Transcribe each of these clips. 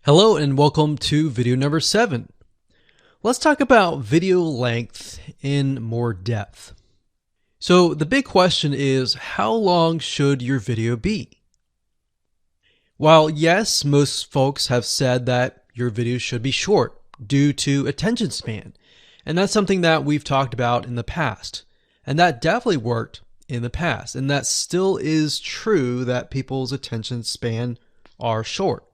Hello and welcome to video number 7. Let's talk about video length in more depth. So the big question is, how long should your video be? While yes, most folks have said that your video should be short due to attention span, and that's something that we've talked about in the past, and that definitely worked in the past, and that still is true that people's attention span are short.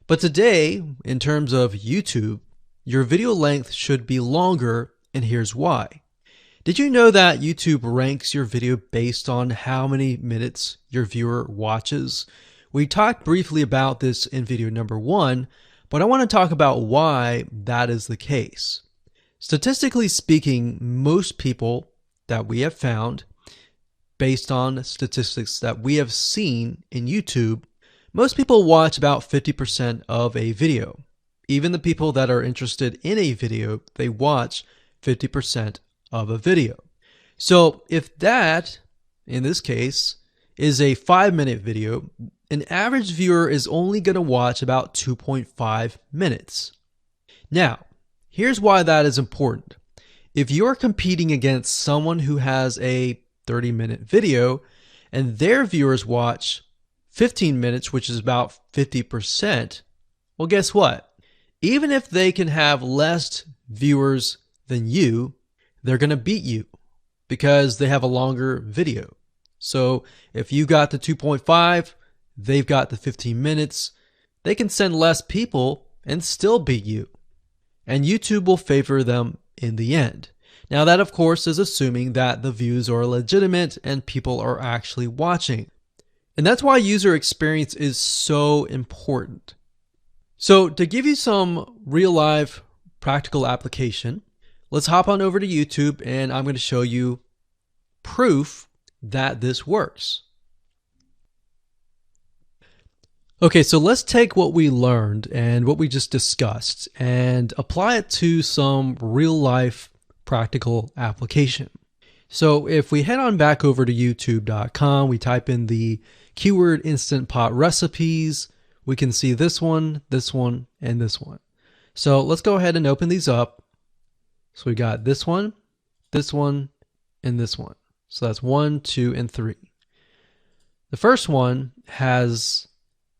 But today, in terms of YouTube, your video length should be longer, and here's why. Did you know that YouTube ranks your video based on how many minutes your viewer watches? We talked briefly about this in video number 1, but I want to talk about why that is the case. Statistically speaking, most people that we have found, based on statistics that we have seen in YouTube, most people watch about 50% of a video. Even the people that are interested in a video, they watch 50% of a video. So if that, in this case, is a 5-minute video, an average viewer is only going to watch about 2.5 minutes. Now, here's why that is important. If you're competing against someone who has a 30-minute video and their viewers watch 15 minutes, which is about 50%, well, guess what? Even if they can have less viewers than you, they're going to beat you because they have a longer video. So if you got the 2.5, they've got the 15 minutes, they can send less people and still beat you. And YouTube will favor them in the end. Now that, of course, is assuming that the views are legitimate and people are actually watching. And that's why user experience is so important. So to give you some real life practical application, let's hop on over to YouTube and I'm going to show you proof that this works. Okay, so let's take what we learned and what we just discussed and apply it to some real life practical application. So if we head on back over to youtube.com, we type in the keyword Instant Pot recipes, we can see this one, and this one. So let's go ahead and open these up. So we got this one, and this one. So that's 1, 2, and 3. The first one has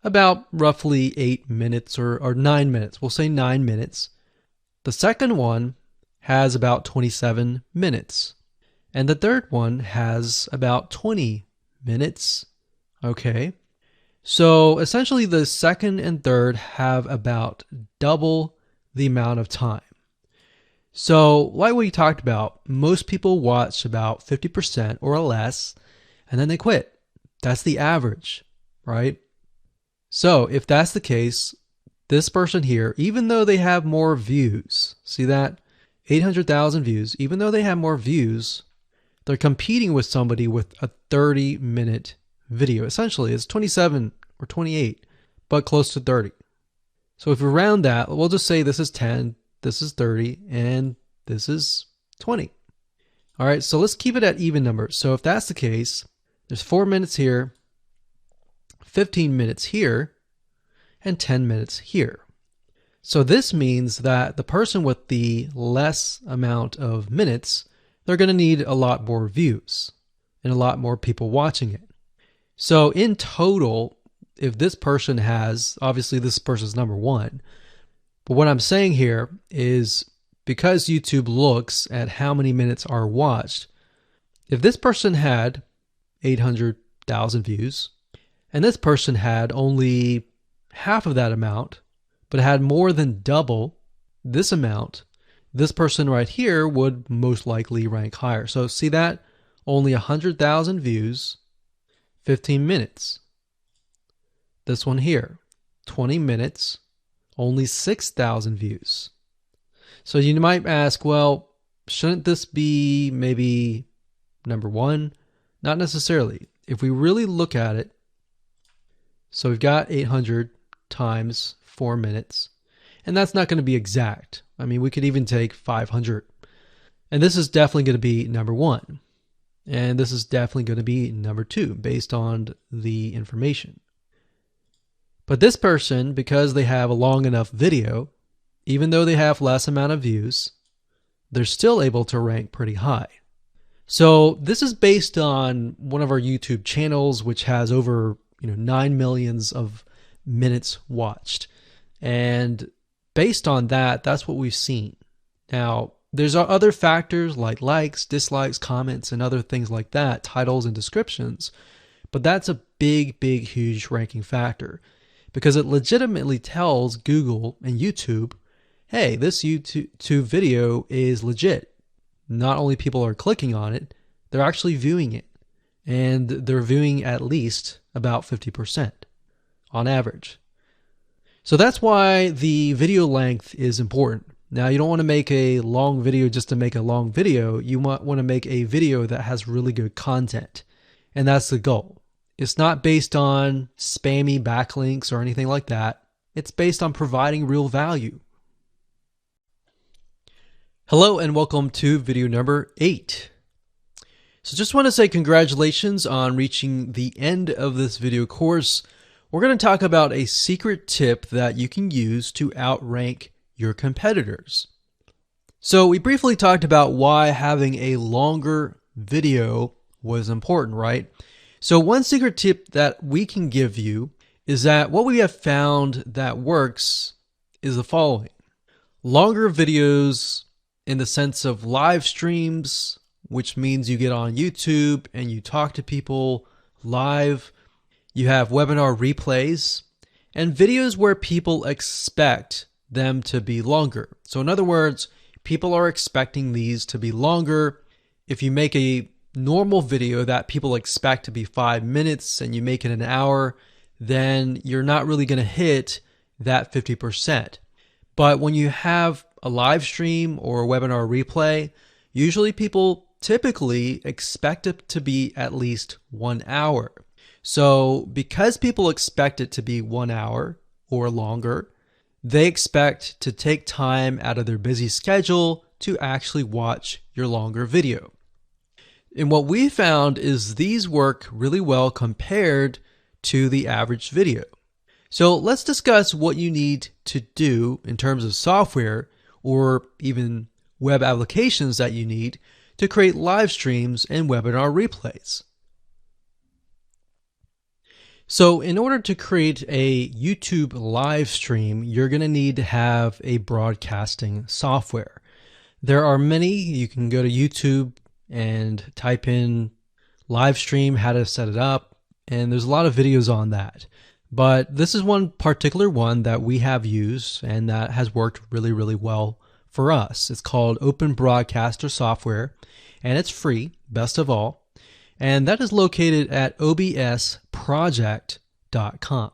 about roughly 8 minutes or 9 minutes. We'll say 9 minutes. The second one has about 27 minutes. And the third one has about 20 minutes. Okay. So essentially the second and third have about double the amount of time. So like we talked about, most people watch about 50% or less, and then they quit. That's the average, right? So if that's the case, this person here, even though they have more views, see that? 800,000 views, even though they have more views, they're competing with somebody with a 30-minute video. Essentially, it's 27 or 28, but close to 30. So if we round that, we'll just say this is 10, this is 30, and this is 20. All right, so let's keep it at even numbers. So if that's the case, there's 4 minutes here, 15 minutes here, and 10 minutes here. So this means that the person with the less amount of minutes, they're going to need a lot more views and a lot more people watching it. So in total, if this person has, obviously this person's number 1, but what I'm saying here is because YouTube looks at how many minutes are watched, if this person had 800,000 views and this person had only half of that amount, but had more than double this amount, this person right here would most likely rank higher. So see that? Only 100,000 views, 15 minutes. This one here, 20 minutes, only 6,000 views. So you might ask, well, shouldn't this be maybe number 1? Not necessarily. If we really look at it, so we've got 800 times 4 minutes, and that's not going to be exact. I mean, we could even take 500. And this is definitely going to be number 1. And this is definitely going to be number 2 based on the information. But this person, because they have a long enough video, even though they have less amount of views, they're still able to rank pretty high. So this is based on one of our YouTube channels, which has over 9 millions of minutes watched. And based on that, that's what we've seen. Now, there's other factors like likes, dislikes, comments, and other things like that, titles and descriptions. But that's a big, huge ranking factor because it legitimately tells Google and YouTube, hey, this YouTube video is legit. Not only people are clicking on it, they're actually viewing it. And they're viewing at least about 50% on average. So that's why the video length is important. Now, you don't want to make a long video just to make a long video. You want to make a video that has really good content. And that's the goal. It's not based on spammy backlinks or anything like that. It's based on providing real value. Hello and welcome to video number 8. So just want to say congratulations on reaching the end of this video course. We're going to talk about a secret tip that you can use to outrank your competitors. So we briefly talked about why having a longer video was important, right? So one secret tip that we can give you is that what we have found that works is the following. Longer videos in the sense of live streams, which means you get on YouTube and you talk to people live. You have webinar replays and videos where people expect them to be longer. So in other words, people are expecting these to be longer. If you make a normal video that people expect to be 5 minutes and you make it an hour, then you're not really going to hit that 50%. But when you have a live stream or a webinar replay, usually people typically expect it to be at least 1 hour. So because people expect it to be 1 hour or longer, they expect to take time out of their busy schedule to actually watch your longer video. And what we found is these work really well compared to the average video. So let's discuss what you need to do in terms of software or even web applications that you need to create live streams and webinar replays. So in order to create a YouTube live stream, you're going to need to have a broadcasting software. There are many. You can go to YouTube and type in live stream, how to set it up, and there's a lot of videos on that. But this is one particular one that we have used and that has worked really well for us. It's called Open Broadcaster Software, and it's free, best of all. And that is located at obsproject.com.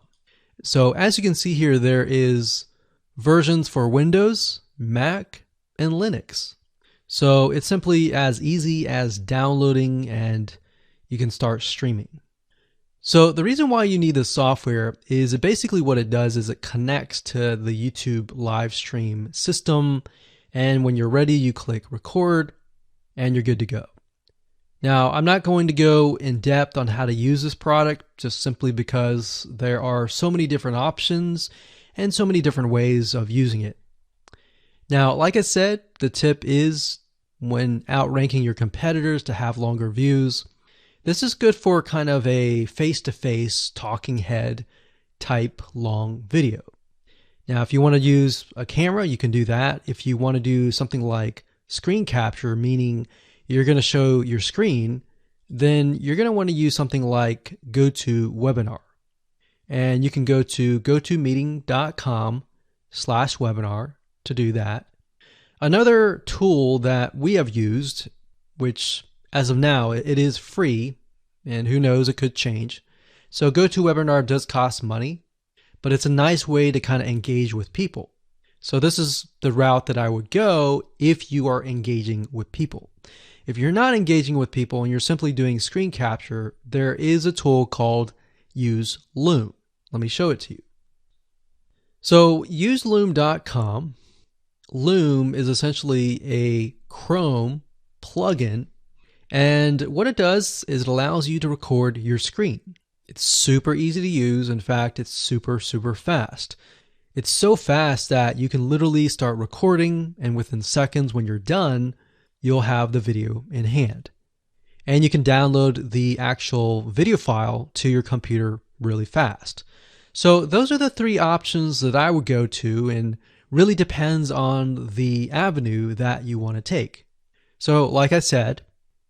So as you can see here, there is versions for Windows, Mac, and Linux. So it's simply as easy as downloading and you can start streaming. So the reason why you need this software is basically what it does is it connects to the YouTube live stream system. And when you're ready, you click record and you're good to go. Now, I'm not going to go in depth on how to use this product just simply because there are so many different options and so many different ways of using it. Now, like I said, the tip is when outranking your competitors to have longer views. This is good for kind of a face-to-face talking head type long video. Now, if you want to use a camera, you can do that. If you want to do something like screen capture, meaning you're going to show your screen, then you're going to want to use something like GoToWebinar. And you can go to gotomeeting.com/webinar to do that. Another tool that we have used, which as of now, it is free, and who knows, it could change. So GoToWebinar does cost money, but it's a nice way to kind of engage with people. So this is the route that I would go if you are engaging with people. If you're not engaging with people and you're simply doing screen capture, there is a tool called Use Loom. Let me show it to you. So useloom.com. Loom is essentially a Chrome plugin. And what it does is it allows you to record your screen. It's super easy to use. In fact, it's super, super fast. It's so fast that you can literally start recording, and within seconds when you're done, you'll have the video in hand. And you can download the actual video file to your computer really fast. So those are the three options that I would go to, and really depends on the avenue that you want to take. So like I said,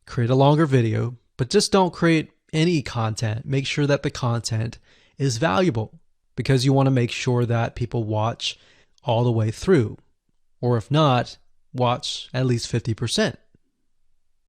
create a longer video, but just don't create any content. Make sure that the content is valuable, because you want to make sure that people watch all the way through. Or if not, watch at least 50%.